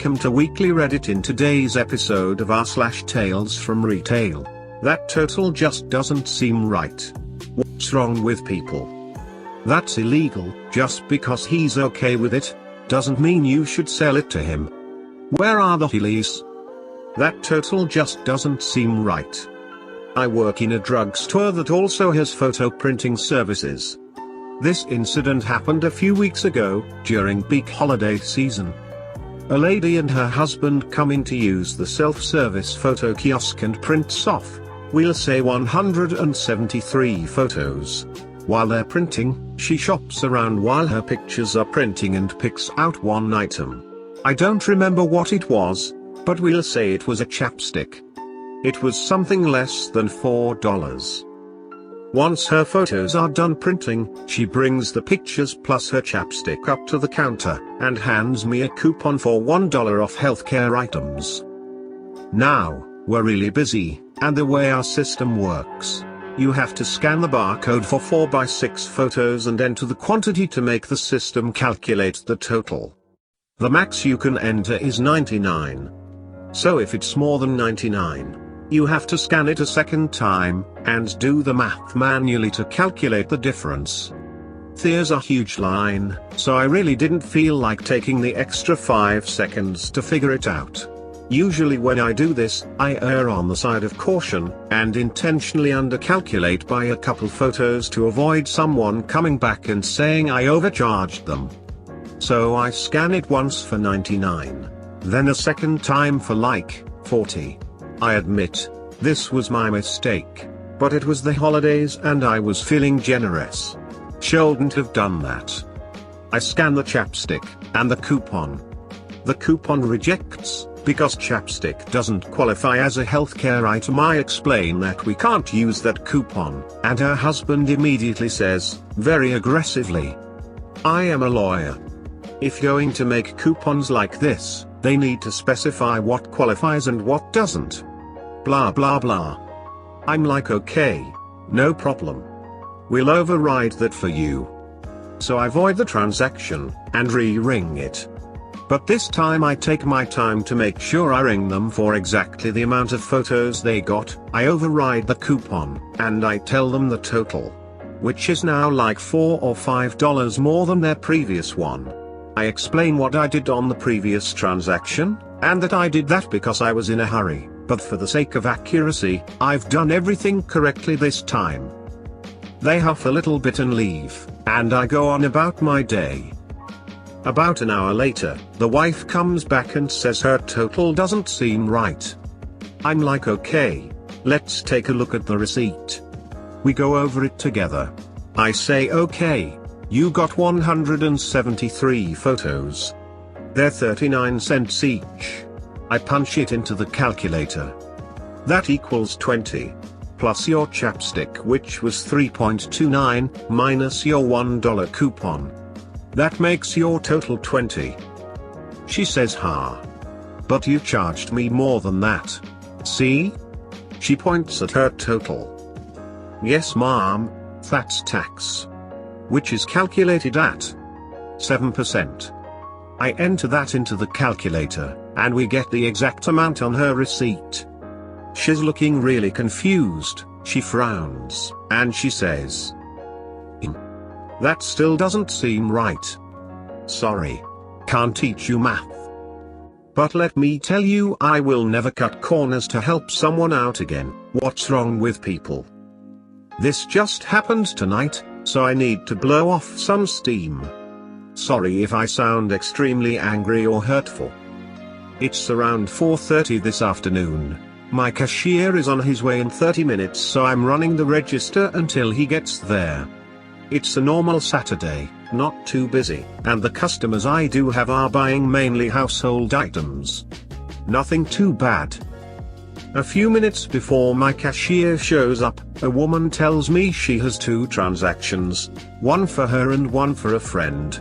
welcome to Weekly Reddit. In today's episode of r/Tales from Retail. That total just doesn't seem right. What's wrong with people? That's illegal. Just because he's okay with it, doesn't mean you should sell it to him. Where are the Heelys? That total just doesn't seem right. I work in a drugstore that also has photo printing services. This incident happened a few weeks ago, during peak holiday season. A lady and her husband come in to use the self-service photo kiosk and prints off, we'll say 173 photos. While they're printing, she shops around while her pictures are printing and picks out one item. I don't remember what it was, but we'll say it was a chapstick. It was something less than $4. Once her photos are done printing, she brings the pictures plus her chapstick up to the counter, and hands me a coupon for $1 off healthcare items. Now, we're really busy, and the way our system works, you have to scan the barcode for 4x6 photos and enter the quantity to make the system calculate the total. The max you can enter is 99. So if it's more than 99, you have to scan it a second time, and do the math manually to calculate the difference. There's a huge line, so I really didn't feel like taking the extra 5 seconds to figure it out. Usually when I do this, I err on the side of caution, and intentionally undercalculate by a couple photos to avoid someone coming back and saying I overcharged them. So I scan it once for 99, then a second time for like 40. I admit, this was my mistake, but it was the holidays and I was feeling generous. Shouldn't have done that. I scan the chapstick, and the coupon. The coupon rejects, because chapstick doesn't qualify as a healthcare item. I explain that we can't use that coupon, and her husband immediately says, very aggressively, I am a lawyer. If going to make coupons like this, they need to specify what qualifies and what doesn't. Blah blah blah. I'm like, okay, no problem. We'll override that for you. So I void the transaction, and re-ring it. But this time I take my time to make sure I ring them for exactly the amount of photos they got. I override the coupon, and I tell them the total, which is now like $4 or $5 more than their previous one. I explain what I did on the previous transaction, and that I did that because I was in a hurry, but for the sake of accuracy, I've done everything correctly this time. They huff a little bit and leave, and I go on about my day. About an hour later, the wife comes back and says her total doesn't seem right. I'm like, okay, let's take a look at the receipt. We go over it together. I say, okay, you got 173 photos. They're 39 cents each. I punch it into the calculator. That equals 20. Plus your chapstick, which was $3.29, minus your $1 coupon. That makes your total 20. She says, ha. But you charged me more than that. See? She points at her total. Yes, ma'am, that's tax. Which is calculated at 7%. I enter that into the calculator, and we get the exact amount on her receipt. She's looking really confused, she frowns, and she says, that still doesn't seem right. Sorry. Can't teach you math. But let me tell you, I will never cut corners to help someone out again. What's wrong with people? This just happened tonight, so I need to blow off some steam. Sorry if I sound extremely angry or hurtful. It's around 4:30 this afternoon. My cashier is on his way in 30 minutes, so I'm running the register until he gets there. It's a normal Saturday, not too busy, and the customers I do have are buying mainly household items. Nothing too bad. A few minutes before my cashier shows up, a woman tells me she has 2 transactions, one for her and one for a friend.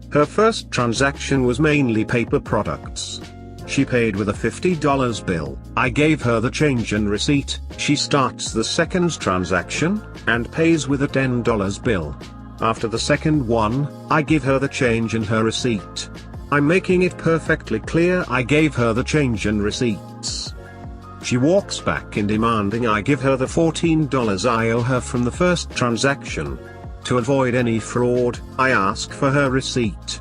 Her first transaction was mainly paper products. She paid with a $50 bill. I gave her the change and receipt. She starts the second transaction, and pays with a $10 bill. After the second one, I give her the change and her receipt. I'm making it perfectly clear I gave her the change and receipts. She walks back in demanding I give her the $14 I owe her from the first transaction. To avoid any fraud, I ask for her receipt.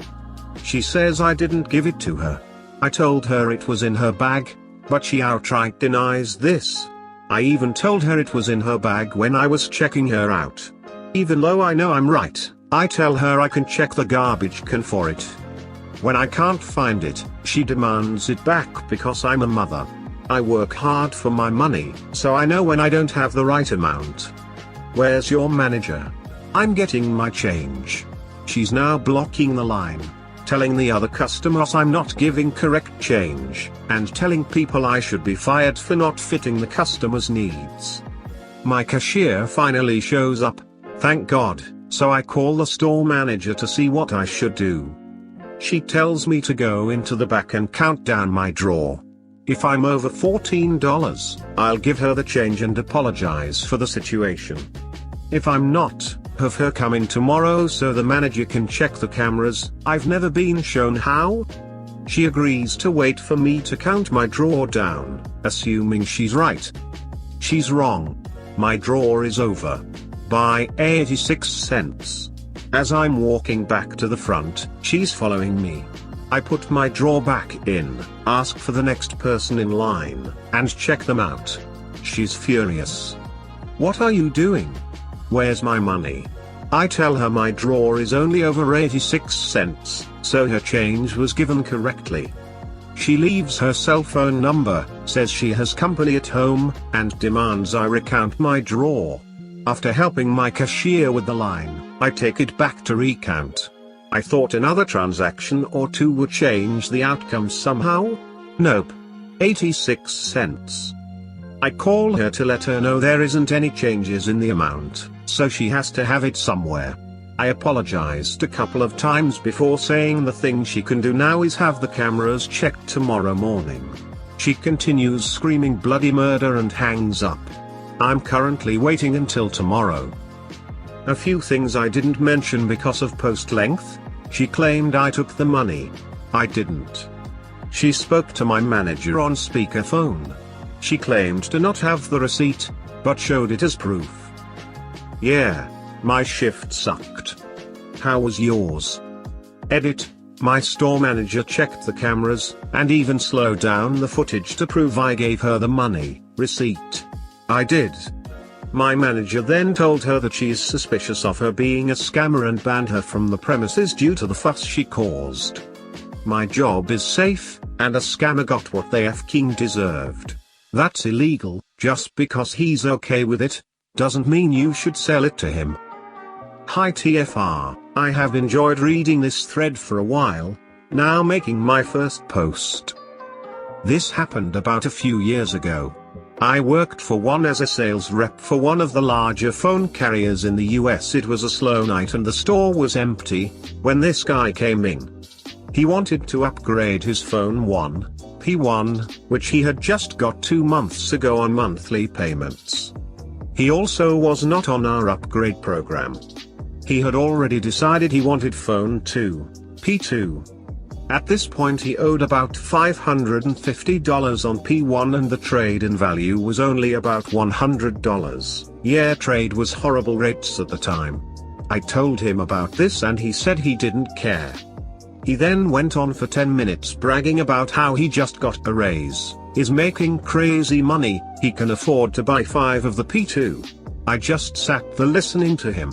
She says I didn't give it to her. I told her it was in her bag, but she outright denies this. I even told her it was in her bag when I was checking her out. Even though I know I'm right, I tell her I can check the garbage can for it. When I can't find it, she demands it back because I'm a mother. I work hard for my money, so I know when I don't have the right amount. Where's your manager? I'm getting my change. She's now blocking the line, telling the other customers I'm not giving correct change, and telling people I should be fired for not fitting the customer's needs. My cashier finally shows up, thank God, so I call the store manager to see what I should do. She tells me to go into the back and count down my drawer. If I'm over $14, I'll give her the change and apologize for the situation. If I'm not, have her come in tomorrow so the manager can check the cameras. I've never been shown how. She agrees to wait for me to count my drawer down, assuming she's right. She's wrong. My drawer is over by 86 cents. As I'm walking back to the front, she's following me. I put my drawer back in, ask for the next person in line, and check them out. She's furious. What are you doing? Where's my money? I tell her my drawer is only over 86 cents, so her change was given correctly. She leaves her cell phone number, says she has company at home, and demands I recount my drawer. After helping my cashier with the line, I take it back to recount. I thought another transaction or two would change the outcome somehow. Nope. 86 cents. I call her to let her know there isn't any changes in the amount, so she has to have it somewhere. I apologized a couple of times before saying the thing she can do now is have the cameras checked tomorrow morning. She continues screaming bloody murder and hangs up. I'm currently waiting until tomorrow. A few things I didn't mention because of post length. She claimed I took the money. I didn't. She spoke to my manager on speakerphone. She claimed to not have the receipt, but showed it as proof. Yeah, my shift sucked. How was yours? Edit, my store manager checked the cameras, and even slowed down the footage to prove I gave her the money, receipt. I did. My manager then told her that she is suspicious of her being a scammer and banned her from the premises due to the fuss she caused. My job is safe, and a scammer got what they f***ing deserved. That's illegal. Just because he's okay with it, doesn't mean you should sell it to him. Hi TFR, I have enjoyed reading this thread for a while, now making my first post. This happened about a few years ago. I worked for one as a sales rep for one of the larger phone carriers in the US. It was a slow night and the store was empty, when this guy came in. He wanted to upgrade his phone P1, which he had just got 2 months ago on monthly payments. He also was not on our upgrade program. He had already decided he wanted phone 2, P2. At this point he owed about $550 on P1 and the trade-in value was only about $100. Yeah, trade was horrible rates at the time. I told him about this and he said he didn't care. He then went on for 10 minutes bragging about how he just got a raise, is making crazy money, he can afford to buy 5 of the P2. I just sat there listening to him.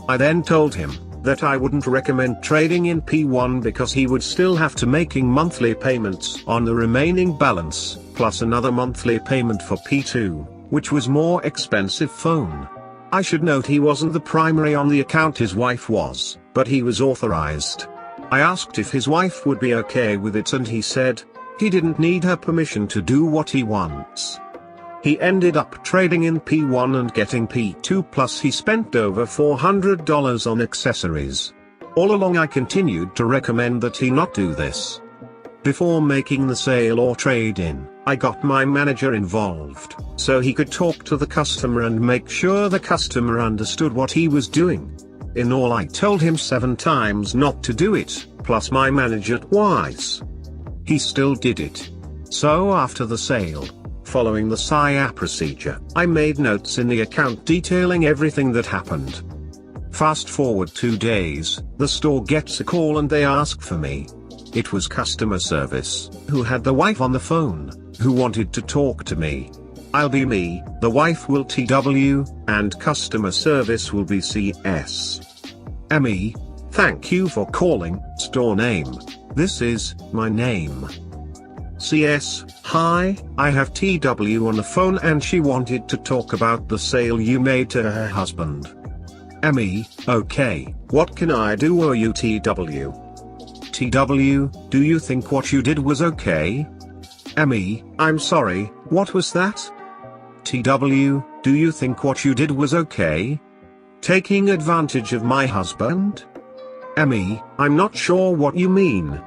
I then told him that I wouldn't recommend trading in P1 because he would still have to making monthly payments on the remaining balance, plus another monthly payment for P2, which was more expensive phone. I should note he wasn't the primary on the account, his wife was, but he was authorized. I asked if his wife would be okay with it and he said he didn't need her permission to do what he wants. He ended up trading in P1 and getting P2, plus he spent over $400 on accessories. All along I continued to recommend that he not do this. Before making the sale or trade-in, I got my manager involved, so he could talk to the customer and make sure the customer understood what he was doing. In all I told him 7 times not to do it, plus my manager twice. He still did it. So after the sale, following the SIA procedure, I made notes in the account detailing everything that happened. Fast forward 2 days, the store gets a call and they ask for me. It was customer service, who had the wife on the phone, who wanted to talk to me. I'll be me, the wife will TW, and customer service will be CS. Me, thank you for calling, store name. This is my name. CS, hi, I have TW on the phone and she wanted to talk about the sale you made to her husband. Me, okay, what can I do? Owe you TW? TW, do you think what you did was okay? Me, I'm sorry, what was that? TW, do you think what you did was okay? Taking advantage of my husband? Me, I'm not sure what you mean.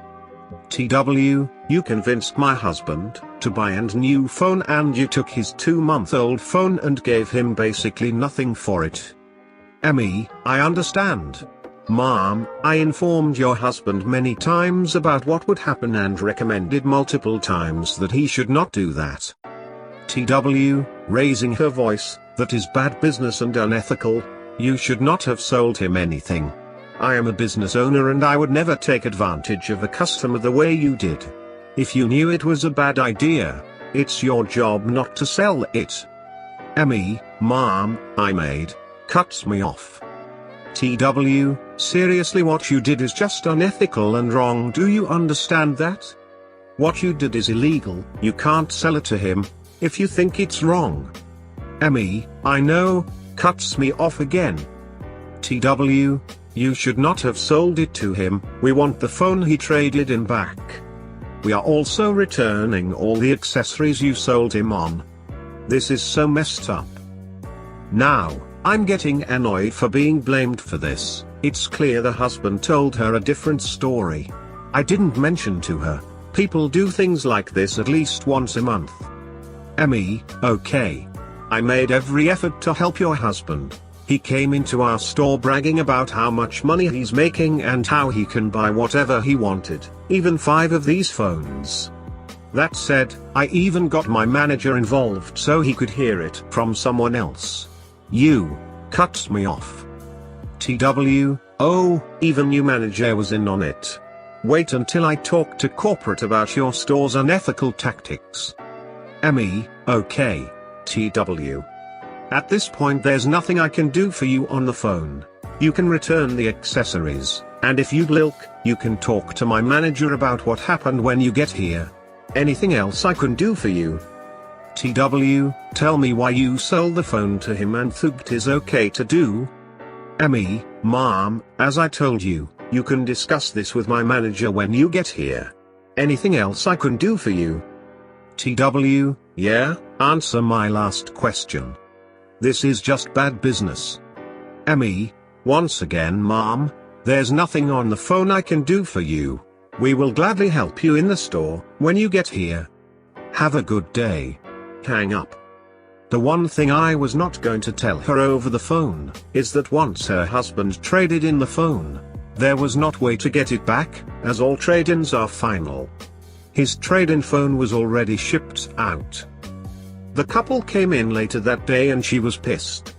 TW, you convinced my husband to buy a new phone and you took his 2-month-old phone and gave him basically nothing for it. Me, I understand. Mom, I informed your husband many times about what would happen and recommended multiple times that he should not do that. TW, raising her voice, that is bad business and unethical. You should not have sold him anything. I am a business owner and I would never take advantage of a customer the way you did. If you knew it was a bad idea, it's your job not to sell it. Me, Mom, I made, cuts me off. TW, seriously, what you did is just unethical and wrong. Do you understand that? What you did is illegal. You can't sell it to him, if you think it's wrong. Me, I know, cuts me off again. TW, you should not have sold it to him. We want the phone he traded in back. We are also returning all the accessories you sold him on. This is so messed up. Now, I'm getting annoyed for being blamed for this. It's clear the husband told her a different story. I didn't mention to her. People do things like this at least once a month. Me, okay. I made every effort to help your husband. He came into our store bragging about how much money he's making and how he can buy whatever he wanted, even 5 of these phones. That said, I even got my manager involved so he could hear it from someone else. You cuts me off. TW, oh, even your manager was in on it. Wait until I talk to corporate about your store's unethical tactics. Me, okay, TW. At this point there's nothing I can do for you on the phone. You can return the accessories, and if you'd like, you can talk to my manager about what happened when you get here. Anything else I can do for you? TW, tell me why you sold the phone to him and think is okay to do? Me, Mom, as I told you, you can discuss this with my manager when you get here. Anything else I can do for you? TW, yeah, answer my last question. This is just bad business. Me, once again Mom, there's nothing on the phone I can do for you. We will gladly help you in the store when you get here. Have a good day. Hang up. The one thing I was not going to tell her over the phone is that once her husband traded in the phone, there was not way to get it back, as all trade-ins are final. His trade-in phone was already shipped out. The couple came in later that day and she was pissed.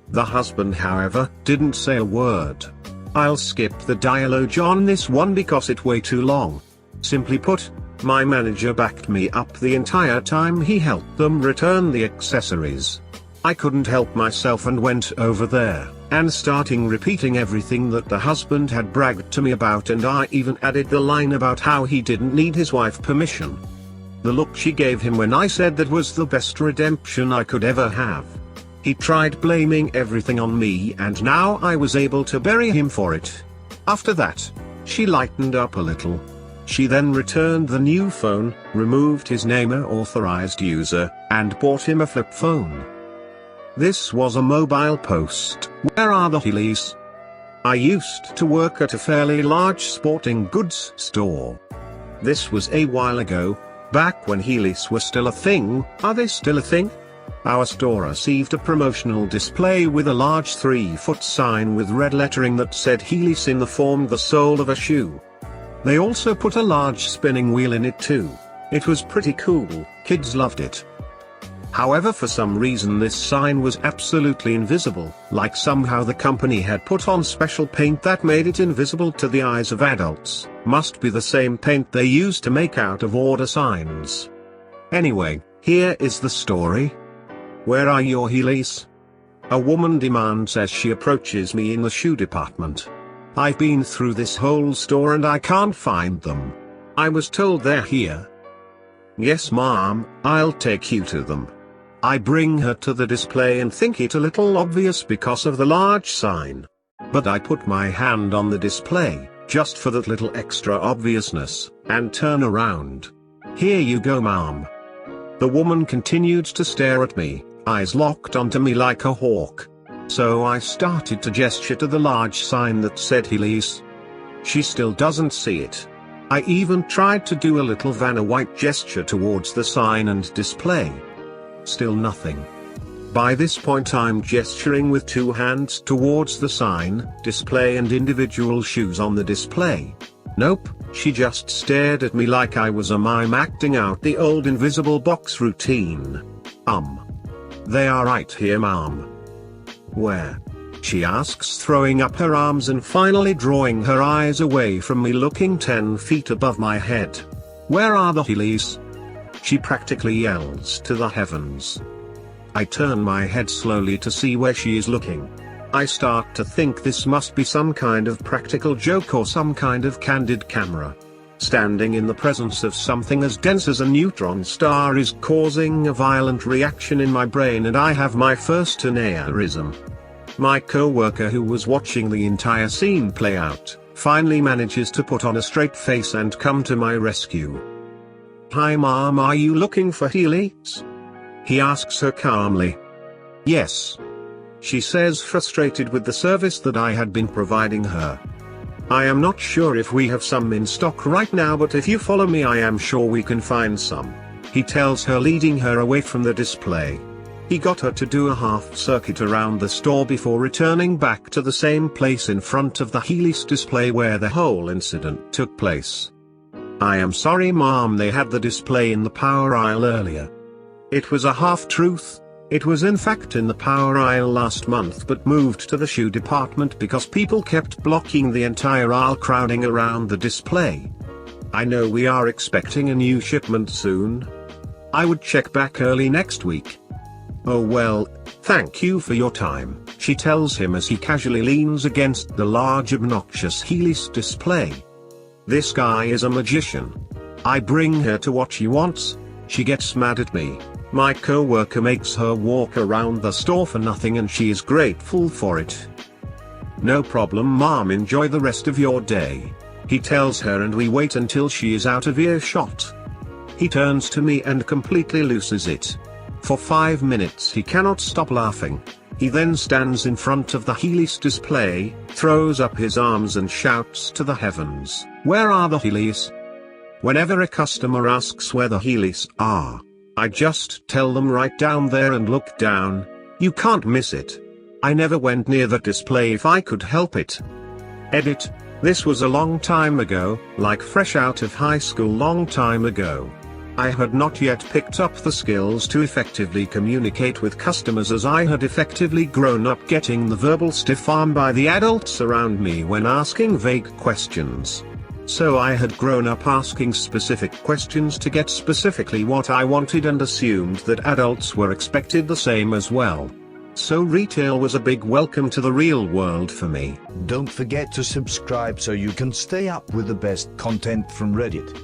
The husband, however, didn't say a word. I'll skip the dialogue on this one because it's way too long. Simply put, my manager backed me up the entire time he helped them return the accessories. I couldn't help myself and went over there, and starting repeating everything that the husband had bragged to me about, and I even added the line about how he didn't need his wife's permission. The look she gave him when I said that was the best redemption I could ever have. He tried blaming everything on me and now I was able to bury him for it. After that, she lightened up a little. She then returned the new phone, removed his name as authorized user, and bought him a flip phone. This was a mobile post. Where are the Heelys? I used to work at a fairly large sporting goods store. This was a while ago, back when Heelys were still a thing. Are they still a thing? Our store received a promotional display with a large 3-foot sign with red lettering that said Heelys in the form the sole of a shoe. They also put a large spinning wheel in it too. It was pretty cool, kids loved it. However, for some reason this sign was absolutely invisible, like somehow the company had put on special paint that made it invisible to the eyes of adults. Must be the same paint they used to make out of order signs. Anyway, here is the story. Where are your Heelys? A woman demands as she approaches me in the shoe department. I've been through this whole store and I can't find them. I was told they're here. Yes ma'am, I'll take you to them. I bring her to the display and think it a little obvious because of the large sign. But I put my hand on the display, just for that little extra obviousness, and turn around. Here you go ma'am. The woman continued to stare at me, eyes locked onto me like a hawk. So I started to gesture to the large sign that said Heelys. She still doesn't see it. I even tried to do a little Vanna White gesture towards the sign and display. Still nothing. By this point I'm gesturing with two hands towards the sign, display and individual shoes on the display. Nope, she just stared at me like I was a mime acting out the old invisible box routine. They are right here ma'am. Where? She asks, throwing up her arms and finally drawing her eyes away from me, looking 10 feet above my head. Where are the Heelys? She practically yells to the heavens. I turn my head slowly to see where she is looking. I start to think this must be some kind of practical joke or some kind of candid camera. Standing in the presence of something as dense as a neutron star is causing a violent reaction in my brain and I have my first aneurysm. My co-worker, who was watching the entire scene play out, finally manages to put on a straight face and come to my rescue. Hi ma'am, are you looking for Heelys? He asks her calmly. Yes. She says, frustrated with the service that I had been providing her. I am not sure if we have some in stock right now, but if you follow me I am sure we can find some. He tells her, leading her away from the display. He got her to do a half circuit around the store before returning back to the same place in front of the Heelys display where the whole incident took place. I am sorry ma'am, they had the display in the power aisle earlier. It was a half-truth. It was in fact in the power aisle last month but moved to the shoe department because people kept blocking the entire aisle, crowding around the display. I know we are expecting a new shipment soon. I would check back early next week. Oh well, thank you for your time, she tells him as he casually leans against the large obnoxious Heelys display. This guy is a magician. I bring her to what she wants. She gets mad at me. My co-worker makes her walk around the store for nothing and she is grateful for it. No problem ma'am, enjoy the rest of your day, he tells her, and we wait until she is out of earshot. He turns to me and completely loses it. For 5 minutes he cannot stop laughing. He then stands in front of the Heelys display, throws up his arms and shouts to the heavens, "Where are the Heelys?" Whenever a customer asks where the Heelys are, I just tell them right down there and look down. You can't miss it. I never went near the display if I could help it. Edit. This was a long time ago, like fresh out of high school, long time ago. I had not yet picked up the skills to effectively communicate with customers, as I had effectively grown up getting the verbal stiff arm by the adults around me when asking vague questions. So I had grown up asking specific questions to get specifically what I wanted and assumed that adults were expected the same as well. So retail was a big welcome to the real world for me. Don't forget to subscribe so you can stay up with the best content from Reddit.